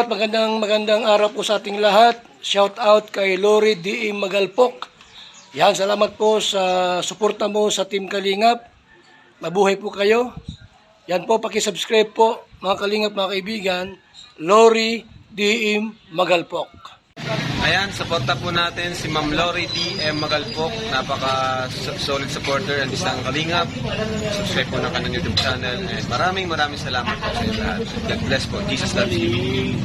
Magandang araw po sa ating lahat. Shout out kay Lori D. Magalpok. Yan, salamat po sa suporta mo sa Team Kalingap. Mabuhay po kayo. Yan po, paki-subscribe po mga Kalingap, mga kaibigan. Lori D. Magalpok. Ayan, suporta po natin si Ma'am Lori D.M. Magalpok. Napaka-solid supporter ng isang Kalingap. Subscribe po ng kanyang YouTube channel. And maraming salamat po sa inyo lahat. God bless po. Jesus loves you.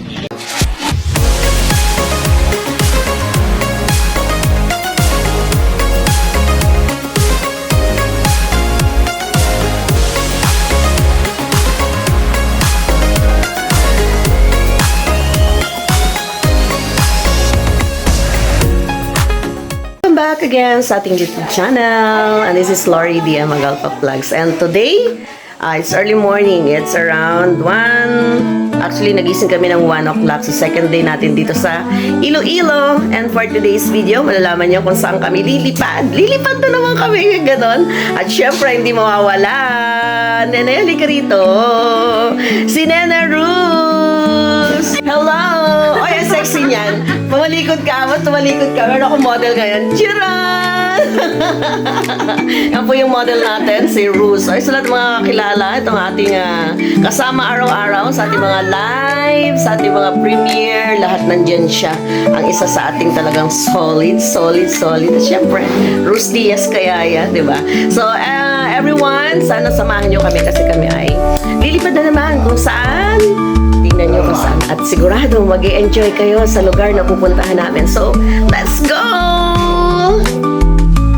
Back again sa ating YouTube channel, and this is Lori D.M. Magalpok Vlogs, and today it's early morning. It's around 1, actually nagising kami ng 1 o'clock, so second day natin dito sa Iloilo. And for today's video, malalaman nyo kung saan kami lilipad na naman kami, ganon. At syempre hindi mawawala, Nene, halika rito, si Nene Ruz. Hello! Oy, ang sexy niyan. Tumalikod ka. Meron akong model ngayon. Chiran! Yan po yung model natin, si Ruz. Ay, sa lahat mga kilala, itong ating kasama araw-araw sa ating mga live, sa ating mga premiere, lahat nandyan siya. Ang isa sa ating talagang solid. At syempre, Ruz Diaz Kayaya, di ba? So, everyone, sana samahan nyo kami kasi kami ay lilipad na naman kung saan. Tingnan nyo kung saan. At sigurado mag-i-enjoy kayo sa lugar na pupuntahan namin. So, let's go!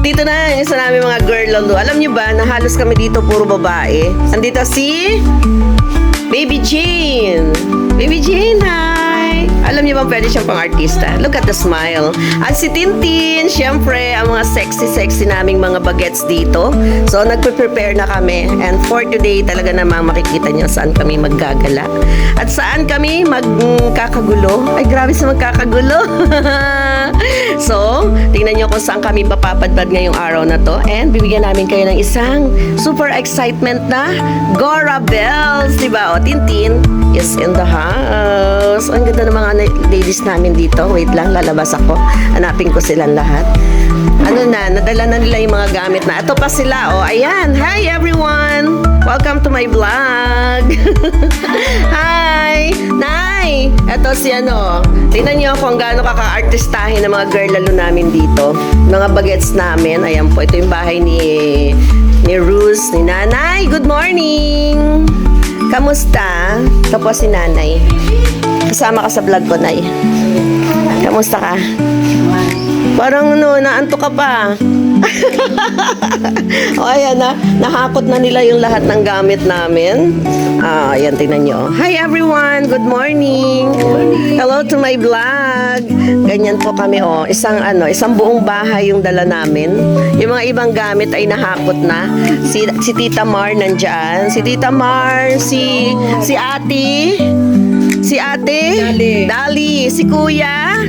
Dito na yung isa namin mga girl lolo. Alam nyo ba na halos kami dito puro babae? Andito si Baby Jane. Baby Jane, hi! Alam niyo ba pwede siyang pang-artista? Look at the smile. At si Tintin, syempre, ang mga sexy naming mga bagets dito. So, nagpe-prepare na kami. And for today, talaga namang makikita niyo saan kami maggagala. At saan kami magkakagulo. Ay, grabe sa magkakagulo. So, tingnan niyo kung saan kami papapadbad ngayong araw na to. And bibigyan namin kayo ng isang super excitement na Gora Bells. Diba? O, Tintin is in the house. Ang ganda ng mga ladies namin dito. Wait lang, lalabas ako. Hanapin ko silang lahat. Nadala na nila yung mga gamit na. Ito pa sila, oh. Ayan. Hi, everyone! Welcome to my vlog. Hi! Nay! Ito si tingnan nyo kung gaano kaka-artistahin ng mga girl lalo namin dito. Mga bagets namin. Ayan po, ito yung bahay ni Ruz, ni Nanay. Good morning! Kamusta? Ito po si Nanay. Kasama ka sa vlog ko, Nay. Kamusta ka? Parang naantok ka pa. O, ayan na. Nahakot na nila yung lahat ng gamit namin. Ayan, tingnan nyo. Hi, everyone. Good morning. Hello to my vlog. Ganyan po kami, oh. Isang buong bahay yung dala namin. Yung mga ibang gamit ay nahakot na. Si Tita Mar nandyan. Si Tita Mar, si Ate. Si Ate Dali, si Kuya.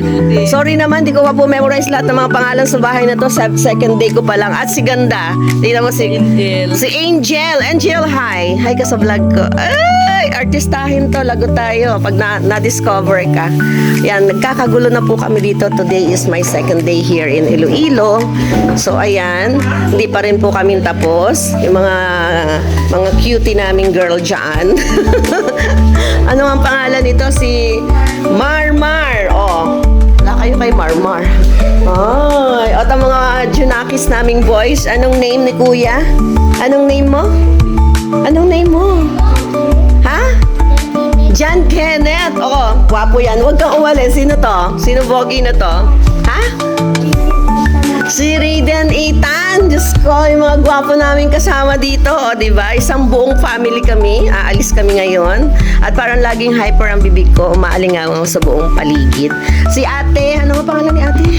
Sorry naman, di ko pa po memorize lahat ng mga pangalan sa bahay na to. Second day ko pa lang. At si Ganda. Tingnan mo si Angel. Angel, hi. Hi ka sa vlog ko. Ay, artistahin to. Lago tayo pag na-discover ka. Yan, nagkakagulo na po kami dito. Today is my second day here in Iloilo. So, ayan. Hindi pa rin po kami tapos. Yung mga cutie naming girl dyan. Ano ang pangalan nito? Si Marmar. Oh, wala kayo kay Marmar. Ay, o mga Junakis naming boys. Anong name ni Kuya? Anong name mo? Ha? John Kenneth. Oo, gwapo yan. Huwag kang uwalin. Sino to? Sino bogi na to? Ha? Si Raiden Ethan. Diyos ko, yung mga gwapo namin kasama dito. O, diba? Isang buong family kami. Aalis kami ngayon. At parang laging hyper ang bibig ko. Umaalingaw sa buong paligid. Si Ate. Ano ba pangalan ni Ate?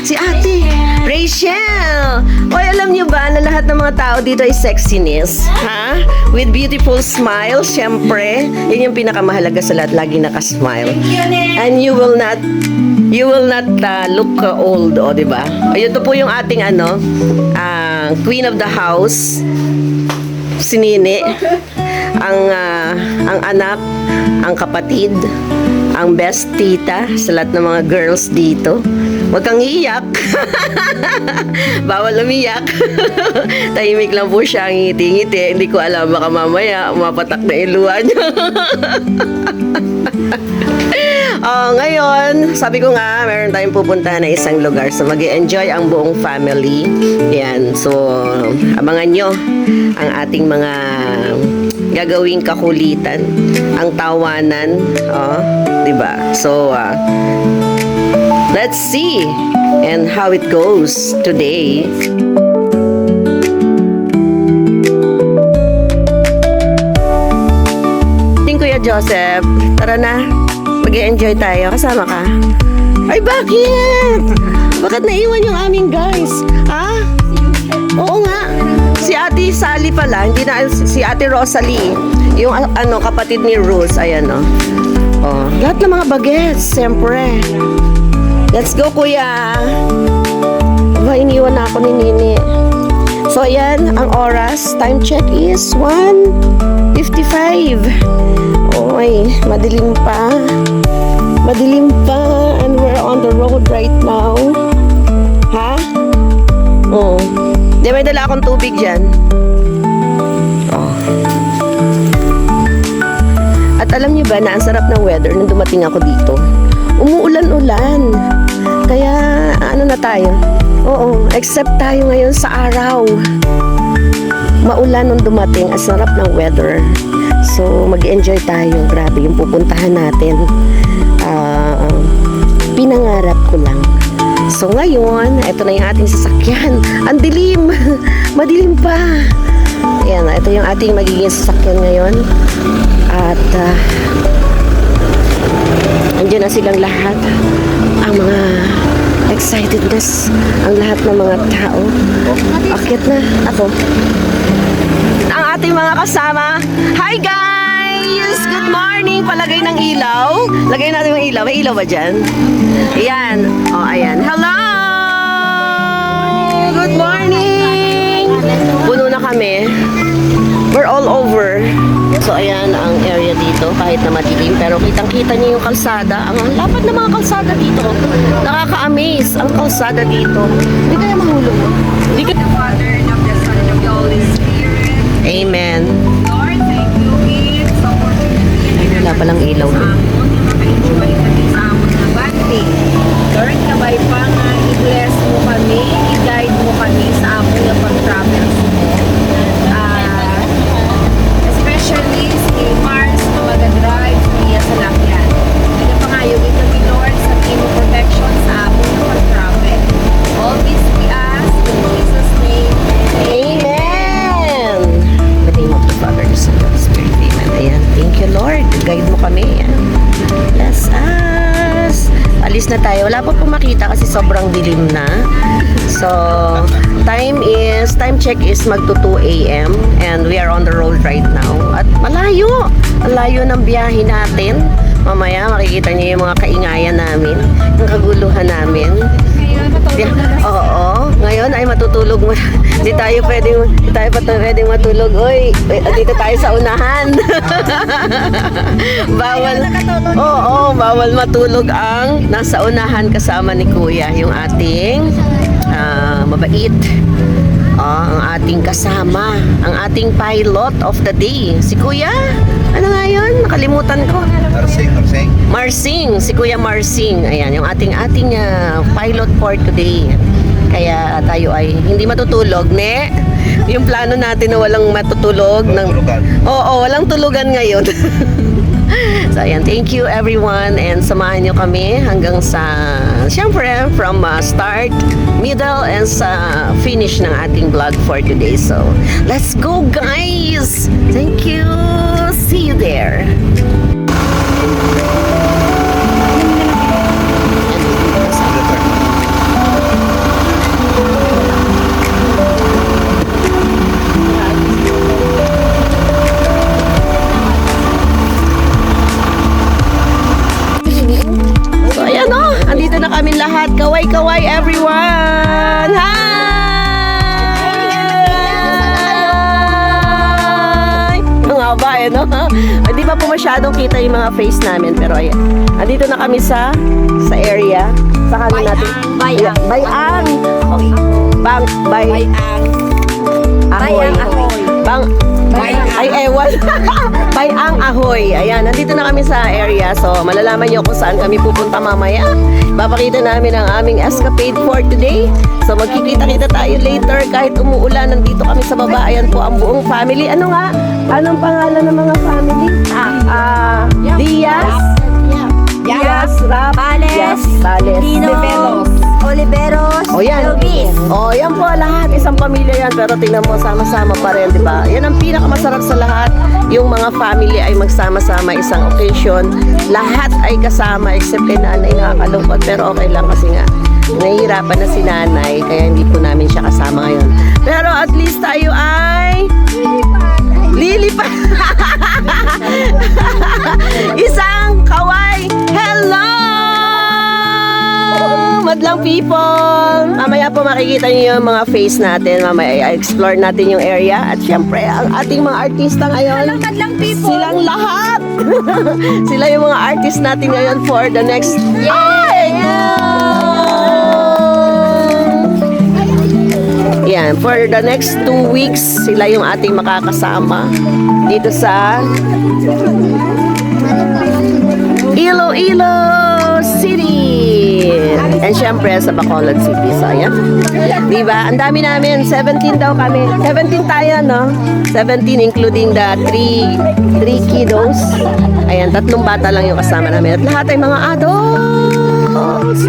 Si Ate. Rachel. Oy, alam niyo ba na lahat ng mga tao dito ay sexiness? Ha? With beautiful smile, syempre. Yun yung pinakamahalaga sa lahat. Lagi nakasmile. And you will not look old, o, diba? Ayun, ito po yung ating queen of the house, si Nini, ang anak, ang kapatid, ang best tita sa lahat ng mga girls dito. Huwag kang iiyak. Bawal umiyak. Tahimik lang po siya, ngiti-ngiti. Hindi ko alam, baka mamaya umapatak na yung luha niya. Ngayon, sabi ko nga, meron tayong pupunta na isang lugar. So, mag-enjoy ang buong family. Yan. So, abangan nyo ang ating mga gagawing kakulitan. Ang tawanan. Diba? So, let's see and how it goes today. Kuya Joseph, tara na. Mag-enjoy tayo. Kasama ka? Ay, bakit? Bakit naiwan yung aming guys? Ha? Oo nga. Si Ate Sally pala, hindi na si Ate Rosalie. Yung kapatid ni Rose, ayan lahat ng mga bagets, siyempre. Let's go, kuya. Iniwan na ako ni Nini. So, ayan, ang oras. Time check is 1:55. Oy, madilim pa. Madilim pa. And we're on the road right now. Ha? Oo. Di, may dala akong tubig dyan. At alam niyo ba na ang sarap ng weather nung dumating ako dito? Umuulan-ulan. Kaya, ano na tayo? Oo, except tayo ngayon sa araw. Maulan nung dumating, ang sarap ng weather. So, mag-enjoy tayo. Grabe yung pupuntahan natin. Pinangarap ko lang. So, ngayon, ito na yung ating sasakyan. Ang dilim! Madilim pa! Ayan, ito yung ating magiging sasakyan ngayon. At, andyan na silang lahat. Ang mga excitedness, ang lahat ng mga tao. Akyat na ako. Ang ating mga kasama. Hi guys! Good morning! Palagay ng ilaw. Lagay natin yung ilaw. May ilaw ba dyan? Ayan. Ayan. Hello! Good morning! Puno na kami. We're all over. So, ayan ang area dito. Kahit na madilim. Pero kitang-kita niyo yung kalsada. Ang lapad na mga kalsada dito. Nakaka-amaze ang kalsada dito. Hindi kaya mahulog. Hindi kaya... The Father, and of the Son, and of the Holy Spirit. Amen. Lord, thank you, Lord, sa opportunity. Wala palang ilaw Sa doon. amon, na maka-enjoy kami sa amon na bati. Lord, kabay pa nga, i-bless mo kami, i-guide mo kami sa amon na pag-travel mo. Especially si Mars na mag-drive niya sa lakyan. Nagpangayogin kami, Lord, sa team of protection sa amon na pag-travel. All this we ask in Jesus' name. Amen! In the name of the Father, the Son, and the Spirit. Amen. Ayan. Thank you, Lord. Guide mo kami. Ayan. Bless us. Alis na tayo. Wala pa po makita kasi sobrang dilim na. So, time check is magto 2 a.m. and we are on the road right now. At malayo. Malayo ng biyahe natin. Mamaya makikita niyo yung mga kaingayan namin, yung kaguluhan namin. Oo. Ngayon ay matutulog mo. Hindi tayo pwedeng matulog. Uy, dito tayo sa unahan. Bawal matulog ang nasa unahan kasama ni Kuya, yung ating mabait. Ang ating kasama, ang ating pilot of the day. Si Kuya, ano nga yun? Nakalimutan ko. Marsing. Si Kuya Marsing. Ayan, yung ating pilot for today. Kaya tayo ay hindi matutulog, ne? Yung plano natin na walang matutulog. Walang tulugan ngayon. So, ayan, thank you everyone and samahan nyo kami hanggang sa, syempre, from start, middle, and sa finish ng ating vlog for today. So, let's go guys! Thank you! See you there! Andito na kami lahat. Kaway-kaway everyone! Hi! Ang haba no? Di ba masyadong kita yung mga face namin. Pero ayan. Andito na kami sa area. Sa kami natin. Bayang. Bayang. Okay. Bayang. Ahoy. Ay, ewan. Bayang Ahoy. Ayan, nandito na kami sa area. So, malalaman nyo kung saan kami pupunta mamaya. Papakita namin ang aming escapade for today. So, magkikita-kita tayo later. Kahit umuulan, nandito kami sa baba. Ayan po ang buong family. Ano nga? Anong pangalan ng mga family? Diaz. Diaz, Rap, Bales, Bales. Oliveros, O yan. Lubis. O yan po lahat. Isang pamilya yan. Pero tingnan mo, sama-sama pa rin, di ba? Yan ang pinakamasarap sa lahat. Yung mga family ay magsama-sama isang occasion. Lahat ay kasama except kay nanay. Nakakalungkot. Pero okay lang kasi nga. Nahihirapan na si nanay. Kaya hindi po namin siya kasama ngayon. Pero at least tayo ay... Lilipad. Isang kaway. Hello! Madlang people! Mamaya po makikita niyo yung mga face natin. Mamaya i-explore natin yung area. At syempre, ang ating mga artista ngayon. Madlang people. Silang lahat. Sila yung mga artist natin ngayon for the next... Yan, for the next 2 weeks, sila yung ating makakasama dito sa Iloilo City. And syempre sa Bacolod City. So, ayan. Diba? Ang dami namin. 17 daw kami. 17 tayo, no? 17 including the 3 kiddos. Ayan, 3 bata lang yung kasama namin. At lahat ay mga adults.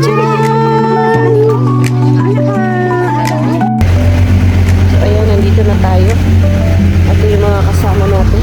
So, ayan, nandito na tayo. Ito yung mga kasama natin.